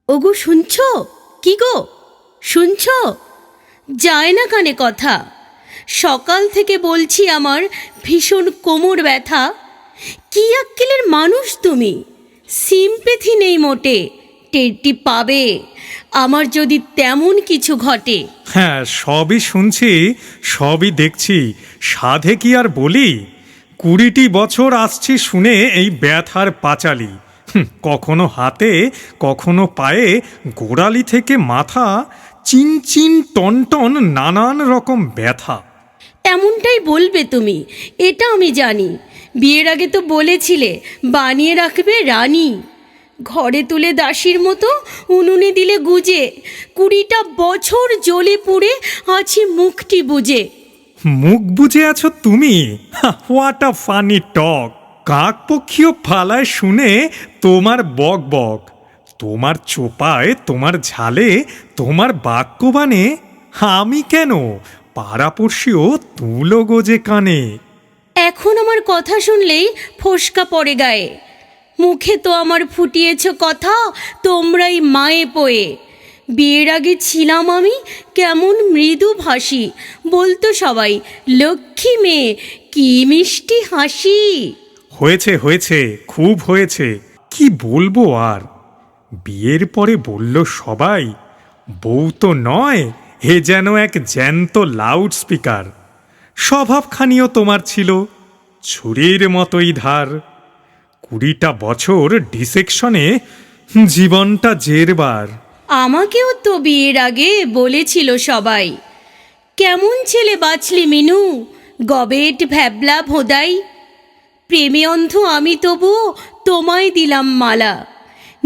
ওগো শুনছ? কি গো শুনছ? যায় না কানে কথা। সকাল থেকে বলছি আমার ভীষণ কোমর ব্যথা। কি আক্কেলের মানুষ তুমি! সিম্পেথি নেই মোটে। টেরটি পাবে আমার যদি তেমন কিছু ঘটে। হ্যাঁ, সবই শুনছি, সবই দেখছি, সাধে কি আর বলি? 20টি বছর আসছি শুনে এই ব্যথার পাঁচালি। কখনো হাতে, কখনো পায়ে, গোড়ালি থেকে মাথা, চিনচিন টনটন নানান রকম ব্যথা। এমনটাই বলবে তুমি, এটা আমি জানি। বিয়ের আগে তো বলেছিলে বানিয়ে রাখবে রানী। ঘরে তুলে দাসীর মতো উনুনে দিলে গুজে। 20টা বছর জ্বলে পুড়ে আছি মুখটি বুজে। মুখ বুজে আছো তুমি? হোয়াট আ ফানি টক! কাকপক্ষীয় ফালায় শুনে তোমার বক বক, তোমার চোপায়, তোমার ঝালে, তোমার বাক্যবাণে আমি কেন, পাড়াপড়শিও তুলো গোজে কানে। এখন আমার কথা শুনলেই ফোসকা পড়ে গায়ে। মুখে তো আমার ফুটিয়েছ কথা তোমরাই মায়ে পোয়ে। বিয়ের আগে ছিলাম আমি কেমন মৃদু ভাষী, বলতো সবাই লক্ষ্মী মেয়ে, কি মিষ্টি হাসি। হয়েছে হয়েছে, খুব হয়েছে, কি বলবো আর। বিয়ের পরে বলল সবাই, বউ তো নয়, হে যেন এক জ্যান্ত লাউড স্পিকার। স্বভাবখানিও তোমার ছিল ছুরির মতোই ধার। 20টা বছর ডিসেকশনে জীবনটা জেরবার। আমাকেও তো বিয়ের আগে বলেছিল সবাই, কেমন ছেলে বাছলি মিনু, গবেট ভ্যাবলা ভোদাই। প্রেমে অন্ধ আমি তবুও তোমায় দিলাম মালা।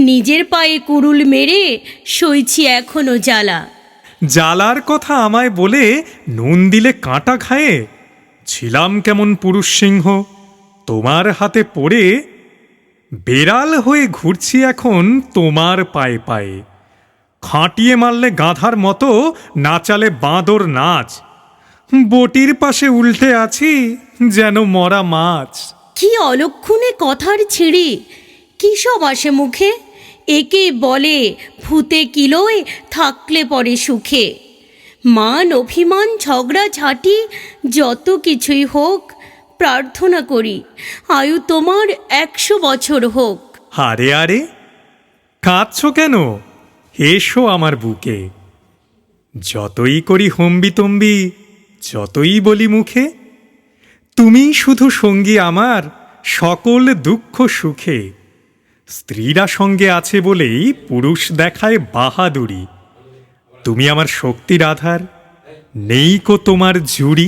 নিজের পায়ে কুড়ুল মেরে সইছি এখনো জ্বালা। জ্বালার কথা আমায় বলে নুন দিলে কাঁটা খায়ে। ছিলাম কেমন পুরুষ সিংহ তোমার হাতে পড়ে। বেড়াল হয়ে ঘুরছি এখন তোমার পায়ে পায়ে। খাটিয়ে মারলে গাধার মতো, নাচালে বাঁদর নাচ। বটির পাশে উল্টে আছি যেন মরা মাছ। কি অলক্ষণে কথার ছিঁড়ি, কী সব আসে মুখে। একে বলে ভূতে কিলোয় থাকলে পরে সুখে। মান অভিমান ঝগড়া ঝাঁটি যত কিছুই হোক, প্রার্থনা করি আয়ু তোমার 100 বছর হোক। আরে আরে, কাঁদছ কেন? এসো আমার বুকে। যতই করি হম্বিতম্বি, যতই বলি মুখে, তুমি শুধু সঙ্গী আমার সকল দুঃখ সুখে। স্ত্রীরা সঙ্গে আছে বলেই পুরুষ দেখায় বাহাদুরি। তুমি আমার শক্তির আধার, নেই কো তোমার জুড়ি।